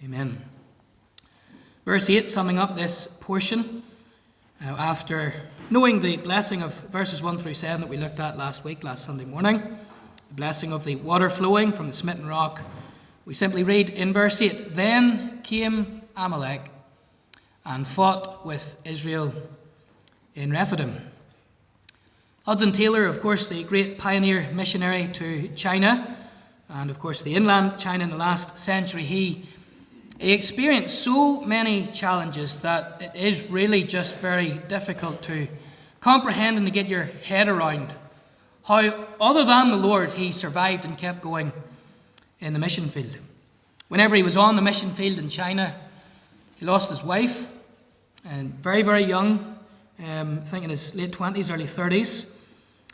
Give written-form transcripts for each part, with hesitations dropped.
Amen. Verse 8, summing up this portion, after knowing the blessing of verses 1 through 7 that we looked at last Sunday morning, the blessing of the water flowing from the smitten rock, we simply read in verse 8, "Then came Amalek and fought with Israel in Rephidim." Hudson Taylor, of course, the great pioneer missionary to China, and of course the inland China in the last century, he experienced so many challenges that it is really just very difficult to comprehend and to get your head around how, other than the Lord, he survived and kept going in the mission field. Whenever he was on the mission field in China, he lost his wife, and very, very young, I think in his late 20s, early 30s.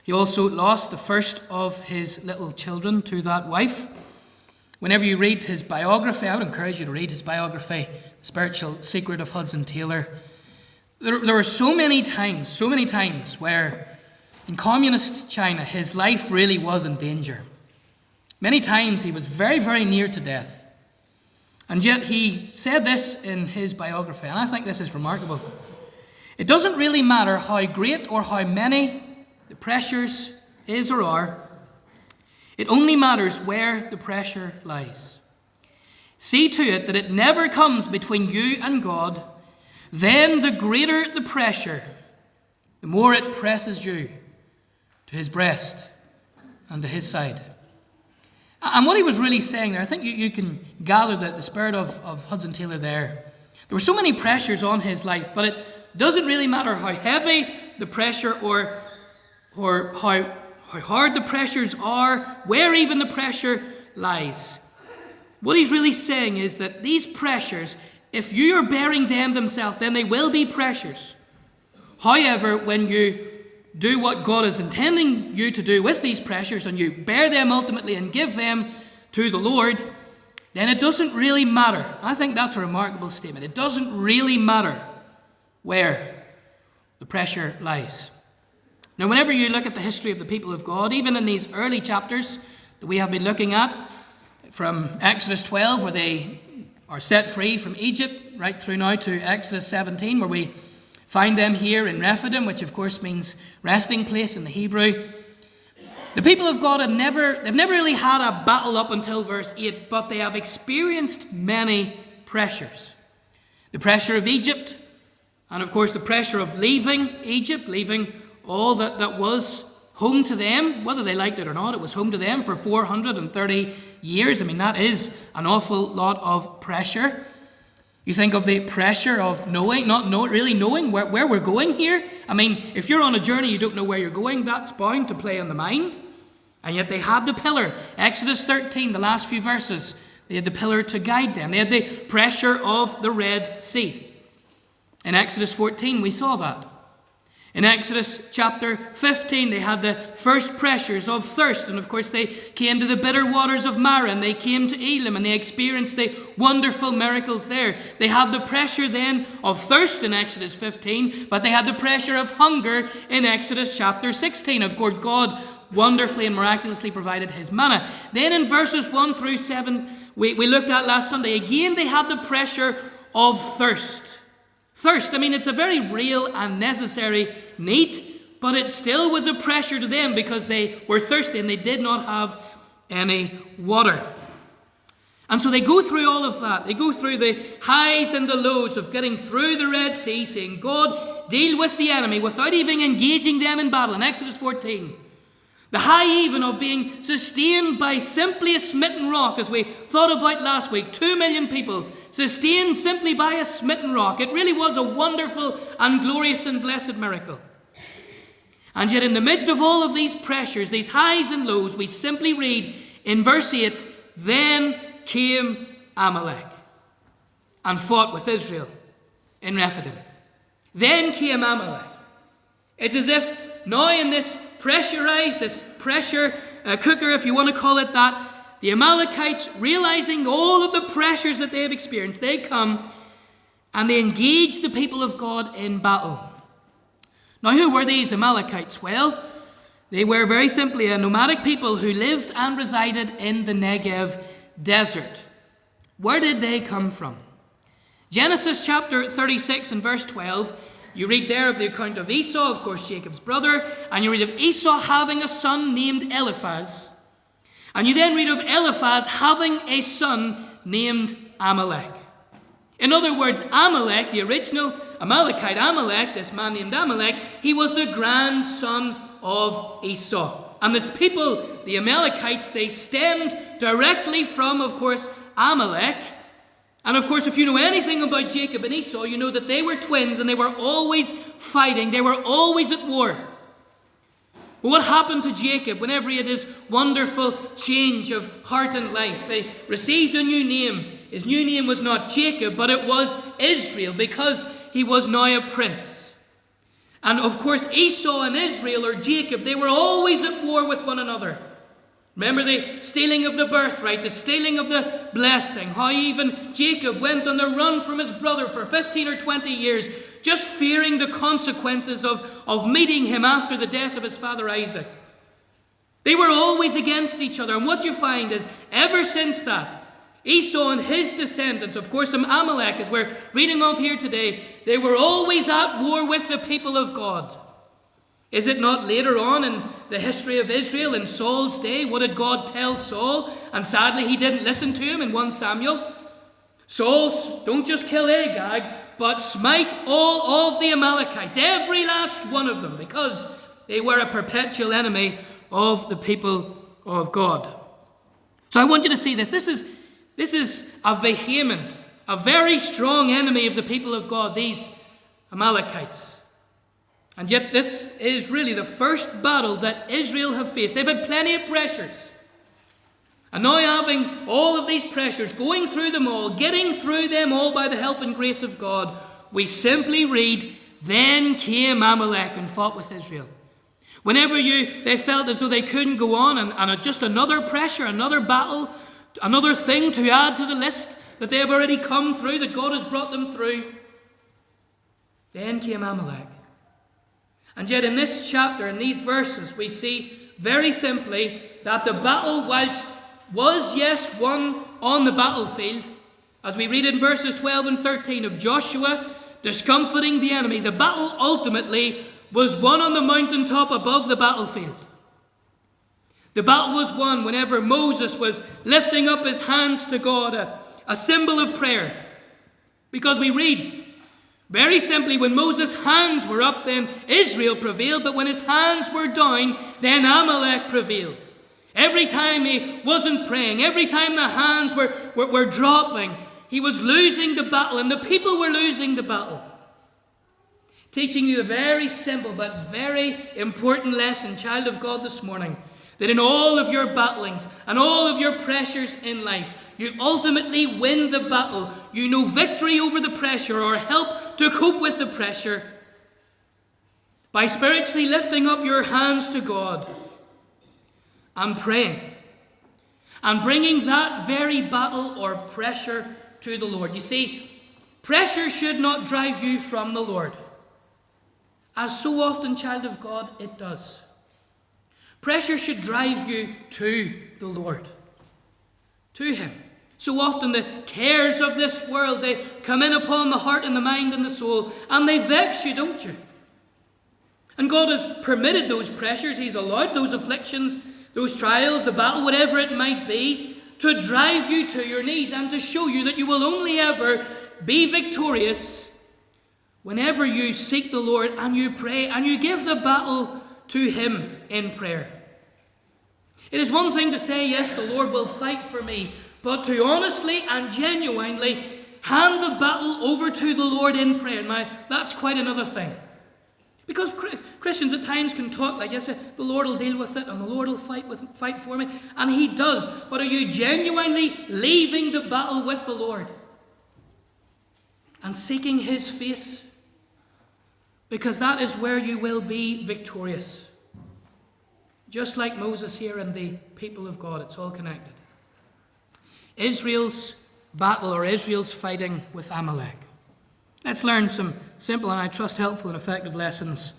He also lost the first of his little children to that wife. Whenever you read his biography, I would encourage you to read his biography, The Spiritual Secret of Hudson Taylor. There were so many times where in communist China his life really was in danger. Many times he was very, very near to death. And yet he said this in his biography, and I think this is remarkable. "It doesn't really matter how great or how many the pressures is or are. It only matters where the pressure lies. See to it that it never comes between you and God. Then the greater the pressure, the more it presses you to his breast and to his side." And what he was really saying there, I think you can gather the spirit of Hudson Taylor there. There were so many pressures on his life, but it doesn't really matter how heavy the pressure or how hard the pressures are, where even the pressure lies. What he's really saying is that these pressures, if you are bearing them themselves, then they will be pressures. However, when you do what God is intending you to do with these pressures, and you bear them ultimately and give them to the Lord, then it doesn't really matter. I think that's a remarkable statement. It doesn't really matter where the pressure lies. Now, whenever you look at the history of the people of God, even in these early chapters that we have been looking at, from Exodus 12, where they are set free from Egypt, right through now to Exodus 17, where we find them here in Rephidim, which of course means resting place in the Hebrew. The people of God they've never really had a battle up until verse 8, but they have experienced many pressures. The pressure of Egypt, and of course the pressure of leaving Egypt, leaving all that was home to them, whether they liked it or not. It was home to them for 430 years. I mean, that is an awful lot of pressure. You think of the pressure of not really knowing where we're going here. I mean, if you're on a journey, you don't know where you're going, that's bound to play on the mind. And yet they had the pillar. Exodus 13, the last few verses, they had the pillar to guide them. They had the pressure of the Red Sea. In Exodus 14, we saw that. In Exodus chapter 15, they had the first pressures of thirst. And of course, they came to the bitter waters of Marah, and they came to Elim, and they experienced the wonderful miracles there. They had the pressure then of thirst in Exodus 15, but they had the pressure of hunger in Exodus chapter 16. Of course, God wonderfully and miraculously provided his manna. Then in verses 1 through 7, we looked at last Sunday, again they had the pressure of thirst. Thirst, I mean, it's a very real and necessary need, but it still was a pressure to them because they were thirsty and they did not have any water. And so they go through all of that. They go through the highs and the lows of getting through the Red Sea, saying, God, deal with the enemy without even engaging them in battle. In Exodus 14, the high even of being sustained by simply a smitten rock, as we thought about last week. 2 million people sustained simply by a smitten rock. It really was a wonderful and glorious and blessed miracle. And yet in the midst of all of these pressures, these highs and lows, we simply read in verse 8, "Then came Amalek and fought with Israel in Rephidim." Then came Amalek. It's as if now in this pressurized, this pressure cooker, if you want to call it that, the Amalekites, realizing all of the pressures that they have experienced, they come and they engage the people of God in battle. Now, who were these Amalekites? Well, they were very simply a nomadic people who lived and resided in the Negev desert. Where did they come from? Genesis chapter 36 and verse 12, you read there of the account of Esau, of course Jacob's brother, and you read of Esau having a son named Eliphaz. And you then read of Eliphaz having a son named Amalek. In other words, Amalek, the original Amalekite Amalek, this man named Amalek, he was the grandson of Esau. And this people, the Amalekites, they stemmed directly from, of course, Amalek. And of course, if you know anything about Jacob and Esau, you know that they were twins and they were always fighting. They were always at war. But what happened to Jacob whenever he had his wonderful change of heart and life? He received a new name. His new name was not Jacob, but it was Israel, because he was now a prince. And of course, Esau and Israel, or Jacob, they were always at war with one another. Remember the stealing of the birthright, the stealing of the blessing, how even Jacob went on the run from his brother for 15 or 20 years, just fearing the consequences of meeting him after the death of his father Isaac. They were always against each other. And what you find is, ever since that, Esau and his descendants, of course, Amalek, as we're reading of here today, they were always at war with the people of God. Is it not later on in the history of Israel, in Saul's day, what did God tell Saul? And sadly, he didn't listen to him in 1 Samuel. Saul, don't just kill Agag, but smite all of the Amalekites, every last one of them, because they were a perpetual enemy of the people of God. So I want you to see this. This is a vehement, a very strong enemy of the people of God, these Amalekites. And yet this is really the first battle that Israel have faced. They've had plenty of pressures. And now having all of these pressures, going through them all, getting through them all by the help and grace of God, we simply read, then came Amalek and fought with Israel. Whenever they felt as though they couldn't go on, and just another pressure, another battle, another thing to add to the list that they have already come through, that God has brought them through, then came Amalek. And yet in this chapter, in these verses, we see very simply that the battle, whilst was, yes, won on the battlefield, as we read in verses 12 and 13 of Joshua, discomfiting the enemy, the battle ultimately was won on the mountaintop above the battlefield. The battle was won whenever Moses was lifting up his hands to God, a symbol of prayer. Because we read, very simply, when Moses' hands were up, then Israel prevailed, but when his hands were down, then Amalek prevailed. Every time he wasn't praying, every time the hands were dropping, he was losing the battle, and the people were losing the battle. Teaching you a very simple but very important lesson, child of God, this morning. That in all of your battlings and all of your pressures in life, you ultimately win the battle. You know victory over the pressure, or help to cope with the pressure, by spiritually lifting up your hands to God and praying and bringing that very battle or pressure to the Lord. You see, pressure should not drive you from the Lord, as so often, child of God, it does. Pressure should drive you to the Lord, to Him. So often the cares of this world, they come in upon the heart and the mind and the soul, and they vex you, don't you? And God has permitted those pressures. He's allowed those afflictions, those trials, the battle, whatever it might be, to drive you to your knees and to show you that you will only ever be victorious whenever you seek the Lord and you pray and you give the battle to Him in prayer. It is one thing to say, yes, the Lord will fight for me, but to honestly and genuinely hand the battle over to the Lord in prayer. Now, that's quite another thing. Because Christians at times can talk like, yes, the Lord will deal with it and the Lord will fight for me. And He does. But are you genuinely leaving the battle with the Lord and seeking His face? Because that is where you will be victorious. Just like Moses here and the people of God, it's all connected. Israel's battle, or Israel's fighting with Amalek. Let's learn some simple and I trust helpful and effective lessons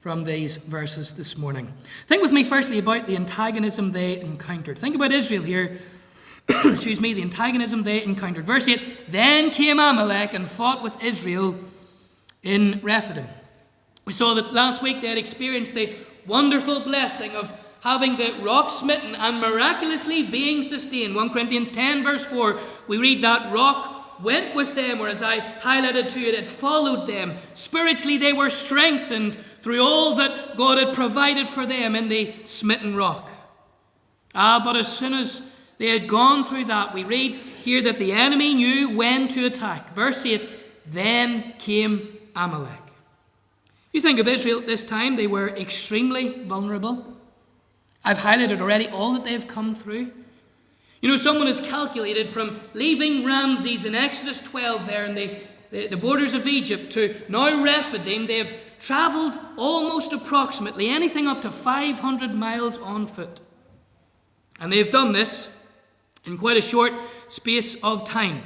from these verses this morning. Think with me firstly about the antagonism they encountered. Think about Israel here excuse me, the antagonism they encountered. Verse 8, then came Amalek and fought with Israel in Rephidim. We saw that last week they had experienced the wonderful blessing of having the rock smitten and miraculously being sustained. 1 Corinthians 10 verse 4, we read that rock went with them, or as I highlighted to you, it followed them. Spiritually they were strengthened through all that God had provided for them in the smitten rock. But as soon as they had gone through that, we read here that the enemy knew when to attack. Verse 8, then came Amalek. You think of Israel at this time, they were extremely vulnerable. I've highlighted already all that they've come through. You know, someone has calculated from leaving Ramses in Exodus 12 there in the borders of Egypt to now Rephidim, they have travelled almost approximately anything up to 500 miles on foot. And they have done this in quite a short space of time.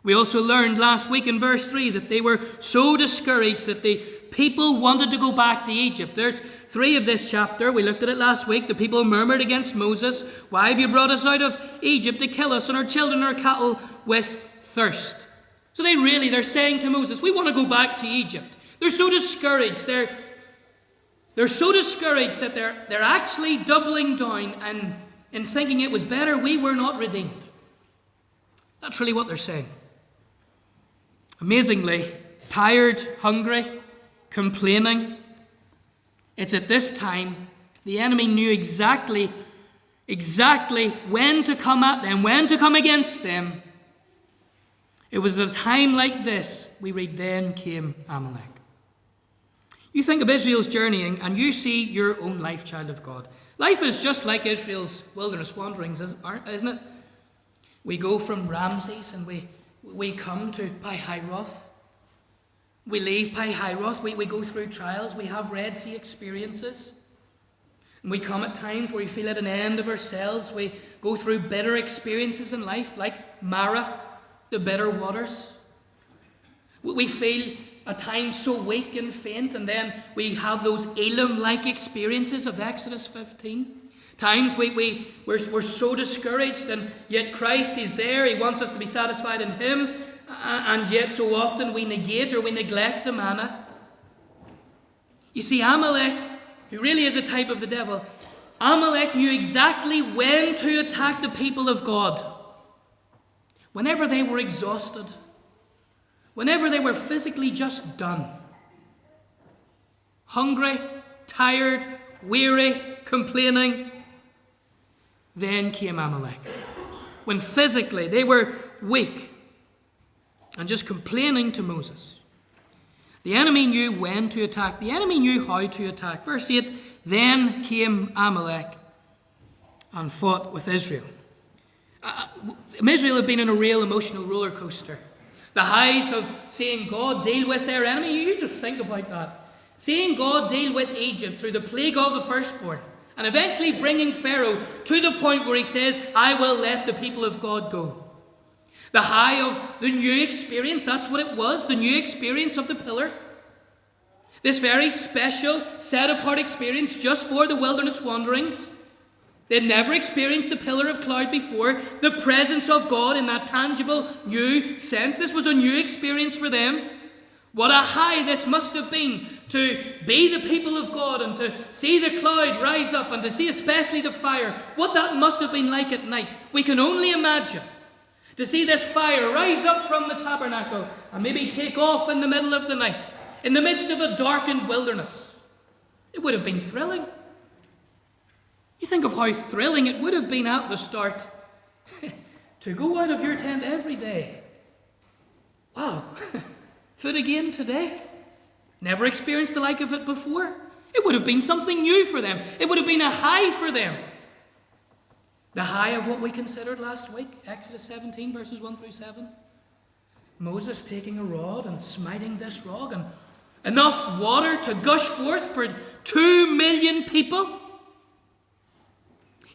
We also learned last week in verse 3 that they were so discouraged that the people wanted to go back to Egypt. There's 3 of this chapter. We looked at it last week. The people murmured against Moses. Why have you brought us out of Egypt to kill us and our children and our cattle with thirst? So they're saying to Moses, we want to go back to Egypt. They're so discouraged. They're so discouraged that they're actually doubling down and thinking it was better we were not redeemed. That's really what they're saying. Amazingly, tired, hungry, complaining. It's at this time the enemy knew exactly when to come at them, when to come against them. It was at a time like this, we read, then came Amalek. You think of Israel's journeying and you see your own life, child of God. Life is just like Israel's wilderness wanderings, isn't it? We go from Ramses and we come to Pi-Hahiroth. We leave Pi-Hahiroth, we go through trials, we have Red Sea experiences. And we come at times where we feel at an end of ourselves. We go through bitter experiences in life, like Mara, the bitter waters. We feel at times so weak and faint, and then we have those Elam-like experiences of Exodus 15. Times we're so discouraged, and yet Christ is there. He wants us to be satisfied in Him, and yet so often we negate or we neglect the manna. You see, Amalek, who really is a type of the devil, Amalek knew exactly when to attack the people of God. Whenever they were exhausted, whenever they were physically just done, hungry, tired, weary, complaining, then came Amalek. When physically they were weak and just complaining to Moses. The enemy knew when to attack. The enemy knew how to attack. Verse 8, then came Amalek and fought with Israel. Israel had been in a real emotional roller coaster. The highs of seeing God deal with their enemy. You just think about that. Seeing God deal with Egypt through the plague of the firstborn, and eventually bringing Pharaoh to the point where he says, I will let the people of God go. The high of the new experience, that's what it was, the new experience of the pillar. This very special, set-apart experience just for the wilderness wanderings. They'd never experienced the pillar of cloud before, the presence of God in that tangible, new sense. This was a new experience for them. What a high this must have been to be the people of God and to see the cloud rise up and to see especially the fire. What that must have been like at night, we can only imagine. To see this fire rise up from the tabernacle and maybe take off in the middle of the night, in the midst of a darkened wilderness. It would have been thrilling. You think of how thrilling it would have been at the start to go out of your tent every day. Wow, food again today. Never experienced the like of it before. It would have been something new for them. It would have been a high for them. The high of what we considered last week, Exodus 17 verses 1 through 7. Moses taking a rod and smiting this rock, and enough water to gush forth for 2 million people.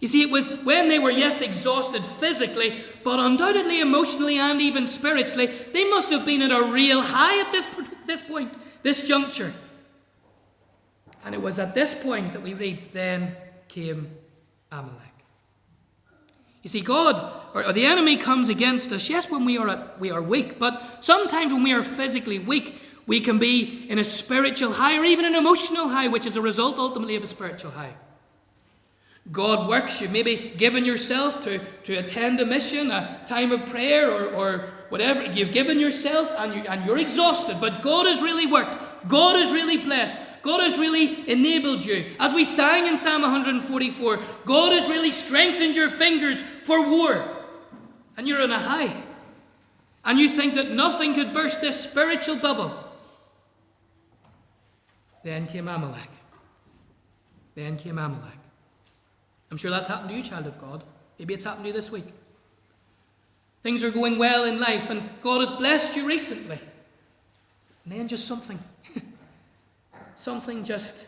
You see, it was when they were, yes, exhausted physically, but undoubtedly emotionally and even spiritually, they must have been at a real high at this point, this juncture. And it was at this point that we read, then came Amalek. You see, God or the enemy comes against us, yes, when we are weak, but sometimes when we are physically weak, we can be in a spiritual high or even an emotional high, which is a result ultimately of a spiritual high. God works. You've maybe given yourself to attend a mission, a time of prayer or whatever. You've given yourself and you're exhausted, but God has really worked. God has really blessed. God has really enabled you. As we sang in Psalm 144, God has really strengthened your fingers for war. And you're in a high. And you think that nothing could burst this spiritual bubble. Then came Amalek. Then came Amalek. I'm sure that's happened to you, child of God. Maybe it's happened to you this week. Things are going well in life and God has blessed you recently. And then just something just,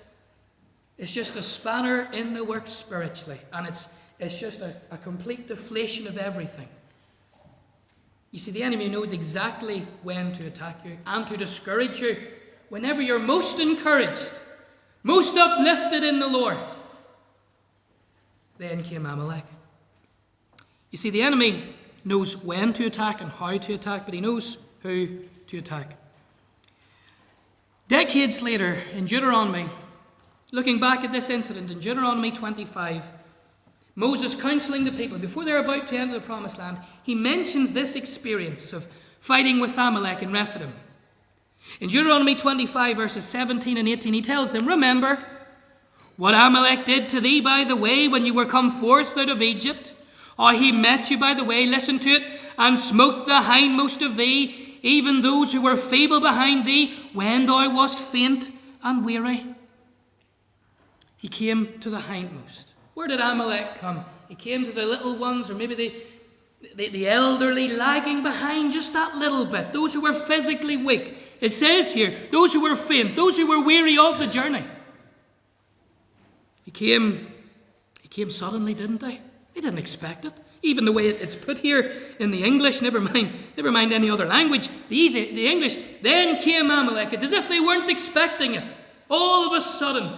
it's just a spanner in the works spiritually. And it's just a complete deflation of everything. You see, the enemy knows exactly when to attack you and to discourage you whenever you're most encouraged, most uplifted in the Lord. Then came Amalek. You see, the enemy knows when to attack and how to attack, but he knows who to attack. Decades later, in Deuteronomy, looking back at this incident in Deuteronomy 25, Moses counseling the people before they're about to enter the promised land, he mentions this experience of fighting with Amalek in Rephidim. In Deuteronomy 25, verses 17 and 18, he tells them, remember what Amalek did to thee by the way when you were come forth out of Egypt, how he met you by the way, listen to it, and smote the hindmost of thee, even those who were feeble behind thee, when thou wast faint and weary. He came to the hindmost. Where did Amalek come? He came to the little ones, or maybe the elderly lagging behind just that little bit, those who were physically weak. It says here, those who were faint, those who were weary of the journey. He came suddenly, didn't he? They didn't expect it. Even the way it's put here in the English, never mind any other language. The English, then came Amalek. It's as if they weren't expecting it. All of a sudden,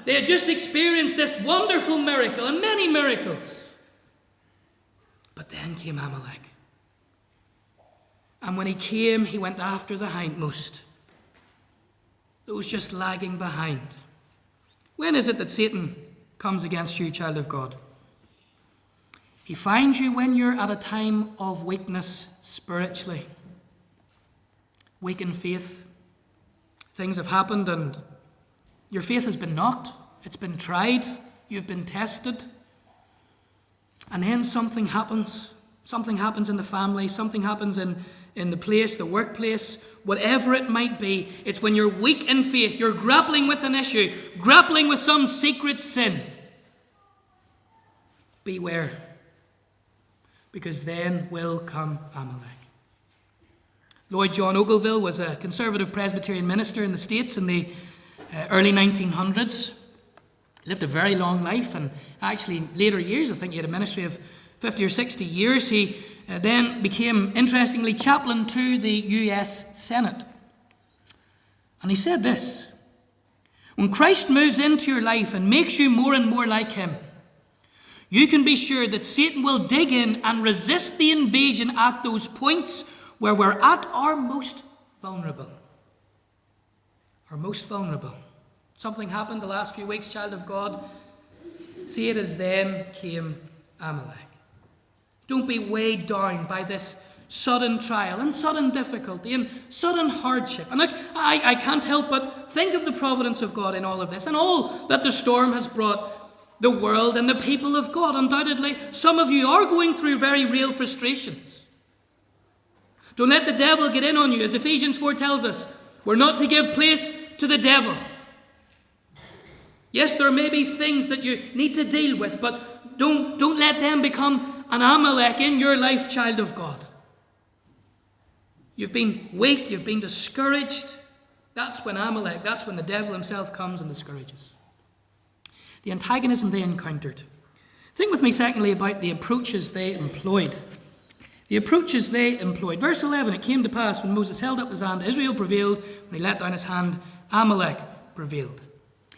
they had just experienced this wonderful miracle and many miracles. But then came Amalek. And when he came, he went after the hindmost, those just lagging behind. When is it that Satan comes against you, child of God? He finds you when you're at a time of weakness spiritually. Weak in faith. Things have happened and your faith has been knocked. It's been tried. You've been tested. And then something happens. Something happens in the family. Something happens in the place, the workplace, whatever it might be. It's when you're weak in faith, you're grappling with an issue, grappling with some secret sin. Beware, because then will come Amalek. Lloyd John Ogilvie was a conservative Presbyterian minister in the States in the early 1900s. He lived a very long life, and actually in later years, I think he had a ministry of 50 or 60 years. He then became, interestingly, chaplain to the US Senate. And he said this: when Christ moves into your life and makes you more and more like him, you can be sure that Satan will dig in and resist the invasion at those points where we're at our most vulnerable. Our most vulnerable. Something happened the last few weeks, child of God. See it as then came Amalek. Don't be weighed down by this sudden trial and sudden difficulty and sudden hardship. And I can't help but think of the providence of God in all of this and all that the storm has brought the world and the people of God. Undoubtedly, some of you are going through very real frustrations. Don't let the devil get in on you. As Ephesians 4 tells us, we're not to give place to the devil. Yes, there may be things that you need to deal with, but don't let them become an Amalek in your life, child of God. You've been weak, you've been discouraged. That's when Amalek, that's when the devil himself comes and discourages. The antagonism they encountered. Think with me, secondly, about the approaches they employed. The approaches they employed. Verse 11, it came to pass when Moses held up his hand, Israel prevailed. When he let down his hand, Amalek prevailed.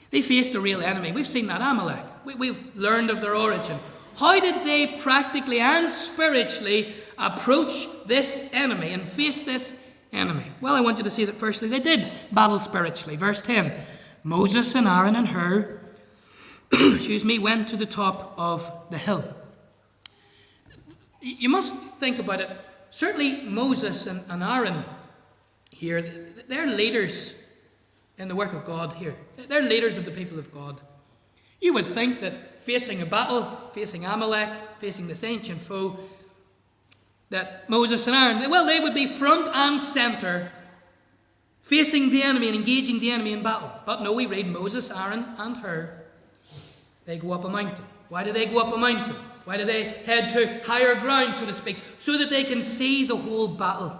They faced a real enemy. We've seen that, Amalek. We've learned of their origin. How did they practically and spiritually approach this enemy and face this enemy? Well, I want you to see that firstly they did battle spiritually. Verse 10, Moses and Aaron and Hur, went to the top of the hill. You must think about it. Certainly Moses and Aaron here, they're leaders in the work of God here. They're leaders of the people of God. You would think that facing a battle, facing Amalek, facing this ancient foe, that Moses and Aaron, well, they would be front and center, facing the enemy and engaging the enemy in battle. But no, we read Moses, Aaron, and Hur. They go up a mountain. Why do they go up a mountain? Why do they head to higher ground, so to speak? So that they can see the whole battle.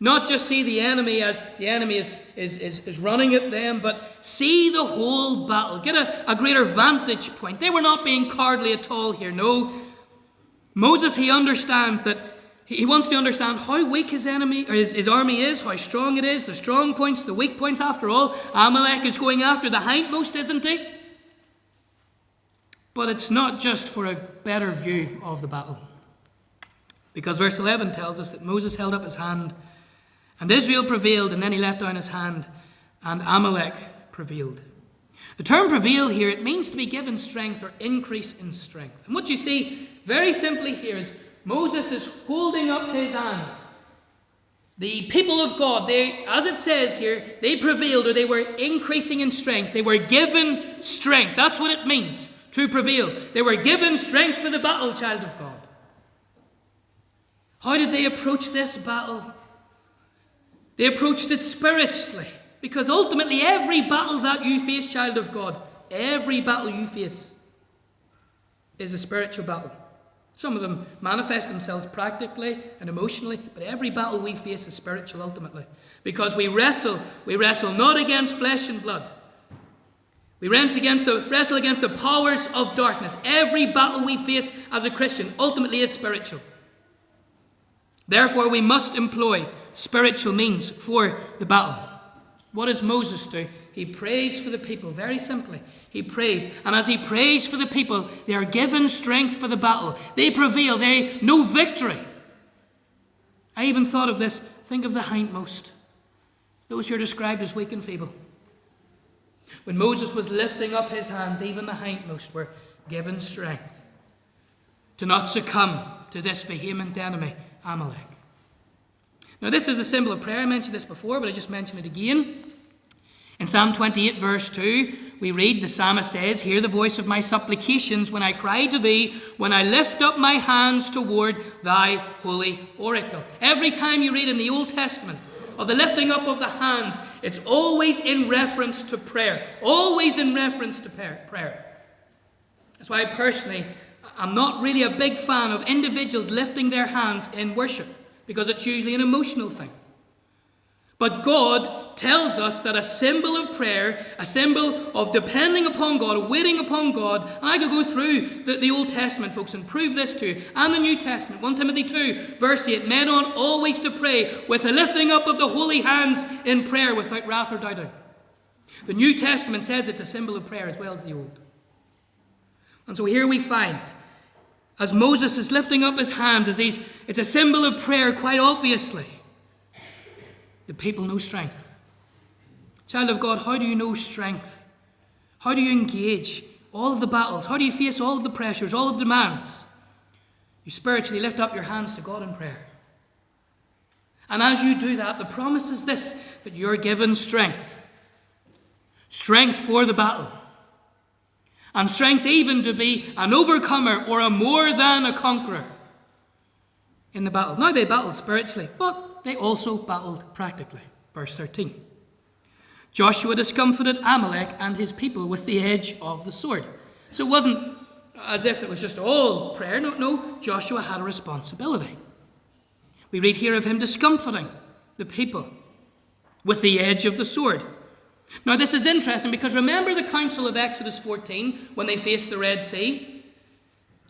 Not just see the enemy as the enemy is running at them, but see the whole battle. Get a greater vantage point. They were not being cowardly at all here. No. Moses, he understands that he wants to understand how weak his enemy or his army is, how strong it is, the strong points, the weak points. After all, Amalek is going after the hindmost, isn't he? But it's not just for a better view of the battle. Because verse 11 tells us that Moses held up his hand, and Israel prevailed, and then he let down his hand, and Amalek prevailed. The term prevail here, it means to be given strength or increase in strength. And what you see very simply here is Moses is holding up his hands. The people of God, they, as it says here, they prevailed, or they were increasing in strength. They were given strength. That's what it means, to prevail. They were given strength for the battle, child of God. How did they approach this battle? They approached it spiritually. Because ultimately every battle that you face, child of God, every battle you face is a spiritual battle. Some of them manifest themselves practically and emotionally, but every battle we face is spiritual ultimately. Because we wrestle not against flesh and blood. We wrestle against the powers of darkness. Every battle we face as a Christian ultimately is spiritual. Therefore, we must employ spiritual means for the battle. What does Moses do? He prays for the people, very simply. He prays, and as he prays for the people, they are given strength for the battle. They prevail, they know victory. I even thought of this. Think of the hindmost. Those who are described as weak and feeble. When Moses was lifting up his hands, even the hindmost were given strength to not succumb to this vehement enemy, Amalek. Now this is a symbol of prayer. I mentioned this before, but I just mention it again. In Psalm 28 verse 2, we read, the psalmist says, "Hear the voice of my supplications when I cry to thee, when I lift up my hands toward thy holy oracle." Every time you read in the Old Testament of the lifting up of the hands, it's always in reference to prayer. Always in reference to prayer. That's why I'm not really a big fan of individuals lifting their hands in worship, because it's usually an emotional thing. But God tells us that a symbol of prayer, a symbol of depending upon God, waiting upon God, and I could go through the Old Testament, folks, and prove this to you, and the New Testament. 1 Timothy 2, verse 8, "Men ought always to pray with the lifting up of the holy hands in prayer without wrath or doubting." The New Testament says it's a symbol of prayer as well as the Old. And so here we find, as Moses is lifting up his hands, it's a symbol of prayer quite obviously. The people know strength. Child of God, how do you know strength? How do you engage all of the battles? How do you face all of the pressures, all of the demands? You spiritually lift up your hands to God in prayer. And as you do that, the promise is this, that you're given strength. Strength for the battle. And strength even to be an overcomer or a more than a conqueror in the battle. Now they battled spiritually, but they also battled practically. Verse 13. Joshua discomfited Amalek and his people with the edge of the sword. So it wasn't as if it was just all prayer. No, Joshua had a responsibility. We read here of him discomfiting the people with the edge of the sword. Now this is interesting because remember the counsel of Exodus 14 when they faced the Red Sea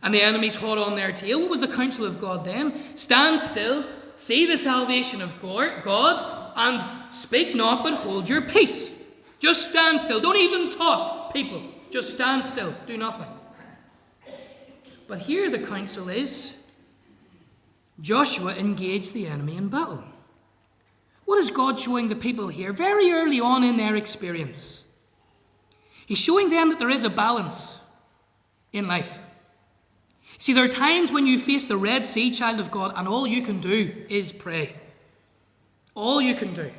and the enemies hot on their tail. What was the counsel of God then? Stand still, see the salvation of God, and speak not but hold your peace. Just stand still. Don't even talk, people. Just stand still. Do nothing. But here the counsel is, Joshua engaged the enemy in battle. What is God showing the people here very early on in their experience? He's showing them that there is a balance in life. See, there are times when you face the Red Sea, child of God, and all you can do is pray. All you can do.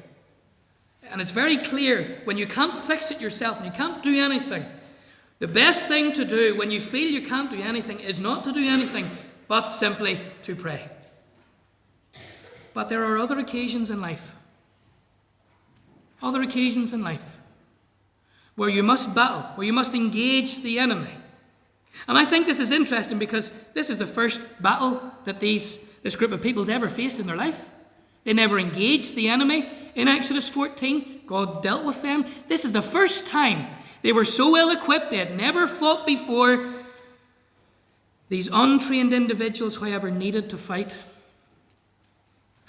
And it's very clear, when you can't fix it yourself and you can't do anything, the best thing to do when you feel you can't do anything is not to do anything, but simply to pray. But there are other occasions in life. Other occasions in life where you must battle, where you must engage the enemy. And I think this is interesting because this is the first battle that this group of people's ever faced in their life. They never engaged the enemy. In Exodus 14, God dealt with them. This is the first time they were so ill-equipped, they had never fought before. These untrained individuals, however, needed to fight.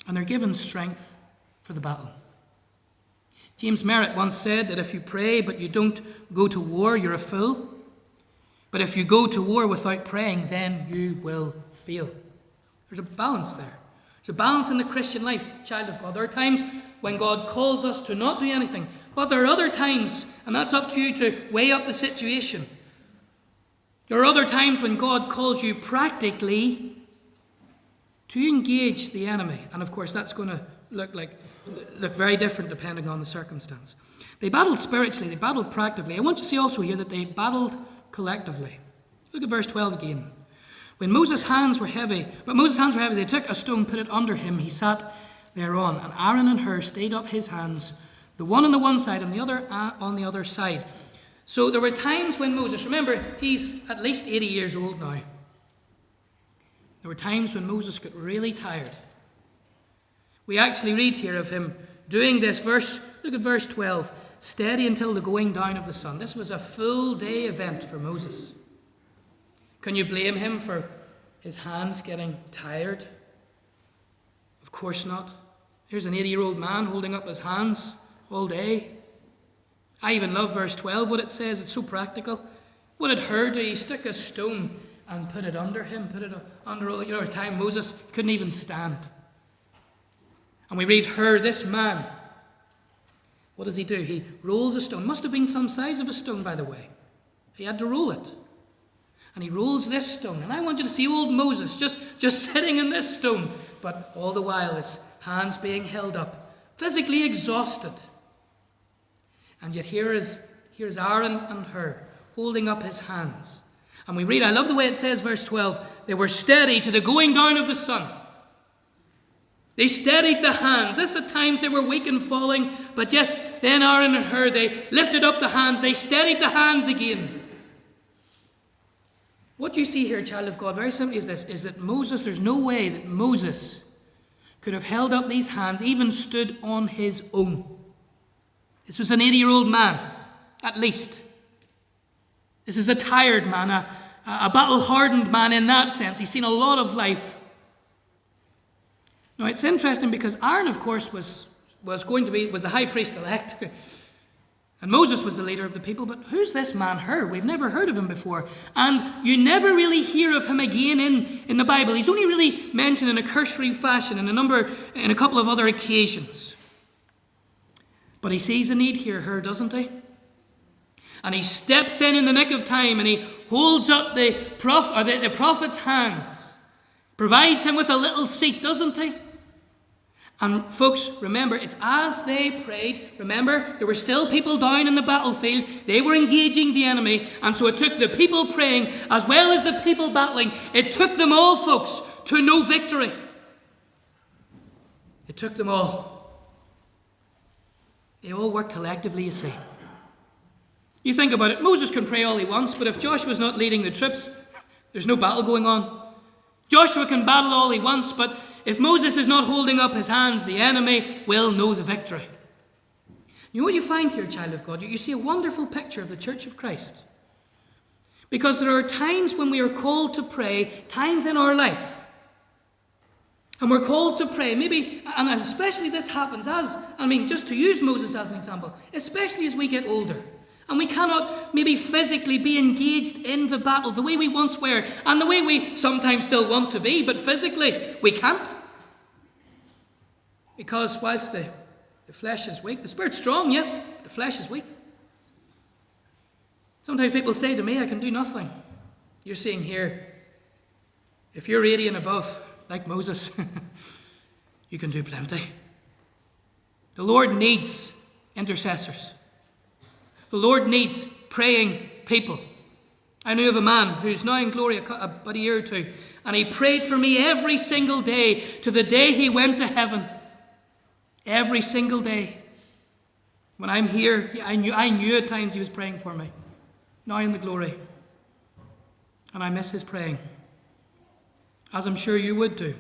And they're given strength for the battle. James Merritt once said that if you pray but you don't go to war, you're a fool. But if you go to war without praying, then you will fail. There's a balance there. There's a balance in the Christian life, child of God. There are times when God calls us to not do anything. But there are other times, and that's up to you to weigh up the situation. There are other times when God calls you practically to engage the enemy. And of course, that's going to look very different depending on the circumstance. They battled spiritually, they battled practically. I want you to see also here that they battled collectively. Look at verse 12 again. When Moses' hands were heavy, they took a stone, put it under him, he sat thereon. And Aaron and Hur stayed up his hands, the one on the one side and the other on the other side. So there were times when Moses, remember, he's at least 80 years old now. There were times when Moses got really tired. We actually read here of him doing this verse. Look at verse 12. Steady until the going down of the sun. This was a full day event for Moses. Can you blame him for his hands getting tired? Of course not. Here's an 80-year-old man holding up his hands all day. I even love verse 12, what it says. It's so practical. What did Hur do? He stuck a stone and put it under him. Put it under, a time Moses couldn't even stand. And we read Hur, this man. What does he do? He rolls a stone. Must have been some size of a stone, by the way. He had to roll it. And he rolls this stone. And I want you to see old Moses just sitting in this stone. But all the while his hands being held up. Physically exhausted. And yet here is Aaron and Hur holding up his hands. And we read, I love the way it says, verse 12, they were steady to the going down of the sun. They steadied the hands. This at times they were weak and falling. But yes, then Aaron and Hur, they lifted up the hands. They steadied the hands again. What you see here, child of God, very simply is this, is that Moses, there's no way that Moses could have held up these hands, even stood on his own. This was an 80-year-old man, at least. This is a tired man, a battle-hardened man in that sense. He's seen a lot of life. Now, it's interesting because Aaron, of course, was the high priest-elect. And Moses was the leader of the people. But who's this man, Hur? We've never heard of him before. And you never really hear of him again in the Bible. He's only really mentioned in a cursory fashion in a couple of other occasions. But he sees a need here, Hur, doesn't he? And he steps in the nick of time and he holds up the prophet's hands. Provides him with a little seat, doesn't he? And folks, remember, it's as they prayed. Remember, there were still people down in the battlefield. They were engaging the enemy. And so it took the people praying as well as the people battling. It took them all, folks, to know victory. It took them all. They all worked collectively, you see. You think about it, Moses can pray all he wants, but if Joshua's not leading the troops, there's no battle going on. Joshua can battle all he wants, but if Moses is not holding up his hands, the enemy will know the victory. You know what you find here, child of God? You see a wonderful picture of the Church of Christ. Because there are times when we are called to pray, times in our life. And we're called to pray, maybe, and especially this happens just to use Moses as an example, especially as we get older. And we cannot maybe physically be engaged in the battle the way we once were and the way we sometimes still want to be, but physically we can't. Because whilst the flesh is weak, the spirit's strong, yes, the flesh is weak. Sometimes people say to me, I can do nothing. You're seeing here, if you're 80 and above, like Moses, you can do plenty. The Lord needs intercessors. The Lord needs praying people. I knew of a man who's now in glory about a year or two, and he prayed for me every single day to the day he went to heaven. Every single day. When I'm here, I knew at times he was praying for me. Now in the glory. And I miss his praying, as I'm sure you would do.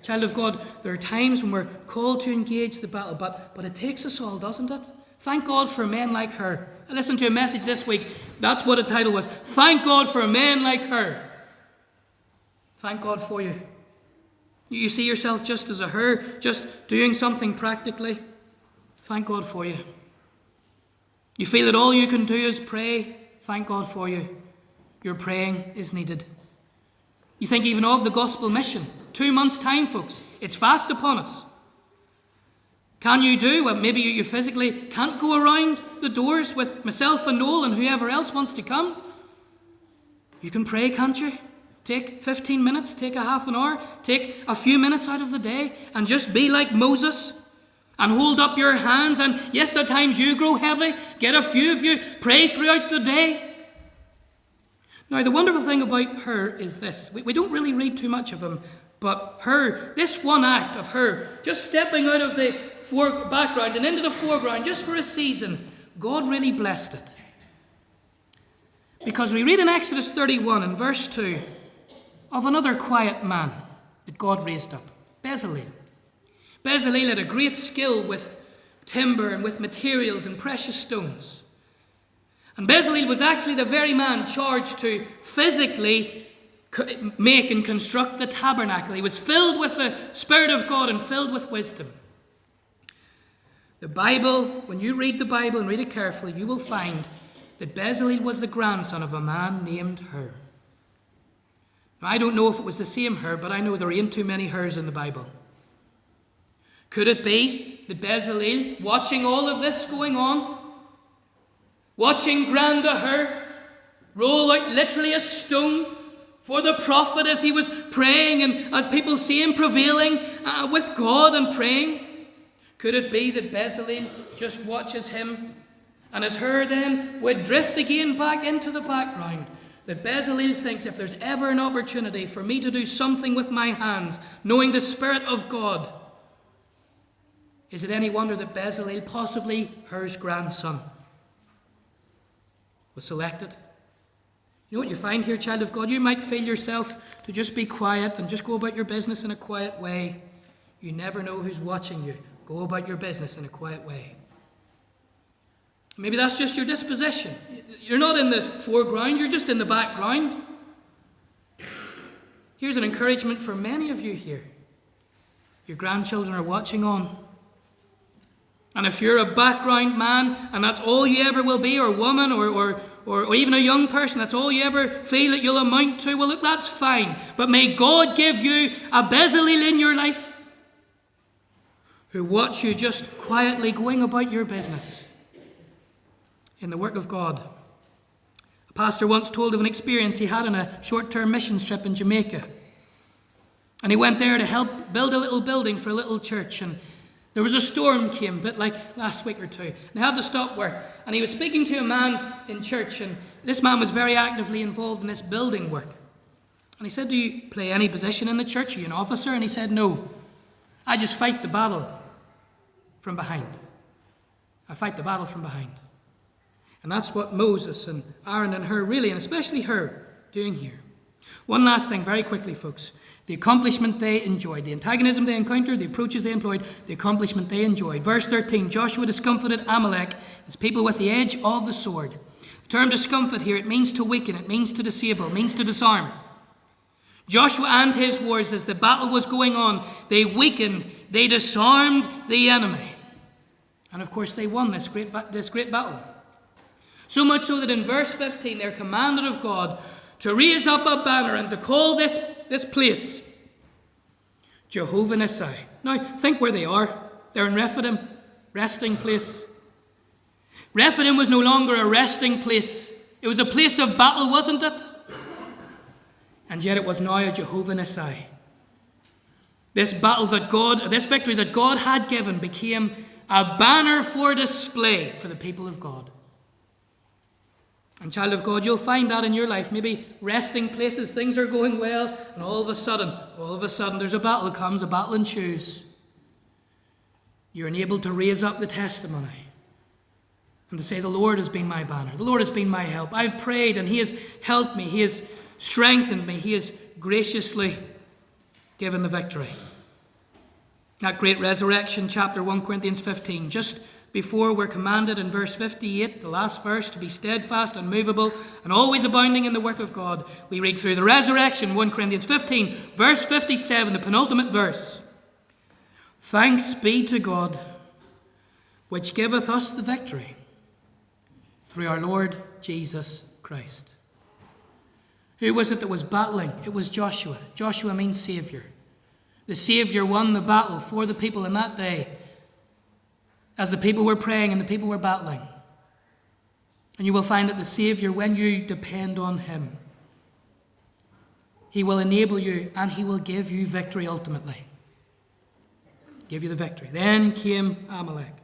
Child of God, there are times when we're called to engage the battle, but it takes us all, doesn't it? Thank God for men like her. I listened to a message this week. That's what the title was. Thank God for men like her. Thank God for you. You see yourself just as a her, just doing something practically. Thank God for you. You feel that all you can do is pray. Thank God for you. Your praying is needed. You think even of the gospel mission. 2 months' time, folks. It's fast upon us. Can you do? Well, maybe you physically can't go around the doors with myself and Noel and whoever else wants to come. You can pray, can't you? Take 15 minutes, take a half an hour, take a few minutes out of the day and just be like Moses and hold up your hands. And yes, there are times you grow heavy. Get a few of you, pray throughout the day. Now, the wonderful thing about her is this. We don't really read too much of him, but her, this one act of her just stepping out of the background and into the foreground just for a season, God really blessed it. Because we read in Exodus 31 and verse 2 of another quiet man that God raised up, Bezalel. Bezalel had a great skill with timber and with materials and precious stones. And Bezalel was actually the very man charged to physically make and construct the tabernacle. He was filled with the Spirit of God and filled with wisdom. The Bible, when you read the Bible and read it carefully, you will find that Bezalel was the grandson of a man named Hur. Now, I don't know if it was the same Hur, but I know there ain't too many Hurs in the Bible. Could it be that Bezalel, watching all of this going on, watching Granda Hur roll out literally a stone for the prophet as he was praying and as people see him prevailing with God and praying, could it be that Bezalel just watches him and as Hur then would drift again back into the background? That Bezalel thinks, if there's ever an opportunity for me to do something with my hands, knowing the Spirit of God, is it any wonder that Bezalel, possibly Hur's grandson, was selected? You know what you find here, child of God? You might feel yourself to just be quiet and just go about your business in a quiet way. You never know who's watching you. Go about your business in a quiet way. Maybe that's just your disposition. You're not in the foreground, you're just in the background. Here's an encouragement for many of you here. Your grandchildren are watching on. And if you're a background man and that's all you ever will be, or woman, or even a young person, that's all you ever feel that you'll amount to, well, look, that's fine. But may God give you a Bezalel in your life who watch you just quietly going about your business in the work of God. A pastor once told of an experience he had on a short-term mission trip in Jamaica. And he went there to help build a little building for a little church. And there was a storm came, a bit like last week or two. And they had to stop work. And he was speaking to a man in church. And this man was very actively involved in this building work. And he said, do you play any position in the church? Are you an officer? And he said, no. I just fight the battle from behind. I fight the battle from behind. And that's what Moses and Aaron and Hur really, and especially Hur, doing here. One last thing, very quickly, folks. The accomplishment they enjoyed. The antagonism they encountered, the approaches they employed, the accomplishment they enjoyed. Verse 13, Joshua discomfited Amalek as people with the edge of the sword. The term discomfit here, it means to weaken, it means to disable, it means to disarm. Joshua and his warriors, as the battle was going on, they weakened, they disarmed the enemy. And of course they won this great battle. So much so that in verse 15 they're commanded of God to raise up a banner and to call this place Jehovah Nissi. Now, think where they are. They're in Rephidim, resting place. Rephidim was no longer a resting place. It was a place of battle, wasn't it? And yet it was now a Jehovah Nissi. This victory that God had given became a banner for display for the people of God. And child of God, you'll find that in your life. Maybe resting places, things are going well, and all of a sudden there's a battle comes, a battle ensues. You're enabled to raise up the testimony and to say, the Lord has been my banner. The Lord has been my help. I've prayed and He has helped me. He has strengthened me. He has graciously given the victory. That great resurrection, chapter 1 Corinthians 15, just before we're commanded in verse 58, the last verse, to be steadfast, unmovable, and always abounding in the work of God. We read through the resurrection, 1 Corinthians 15, verse 57, the penultimate verse. Thanks be to God, which giveth us the victory through our Lord Jesus Christ. Who was it that was battling? It was Joshua. Joshua means Saviour. The Saviour won the battle for the people in that day as the people were praying and the people were battling. And you will find that the Saviour, when you depend on Him, He will enable you and He will give you victory ultimately. Give you the victory. Then came Amalek.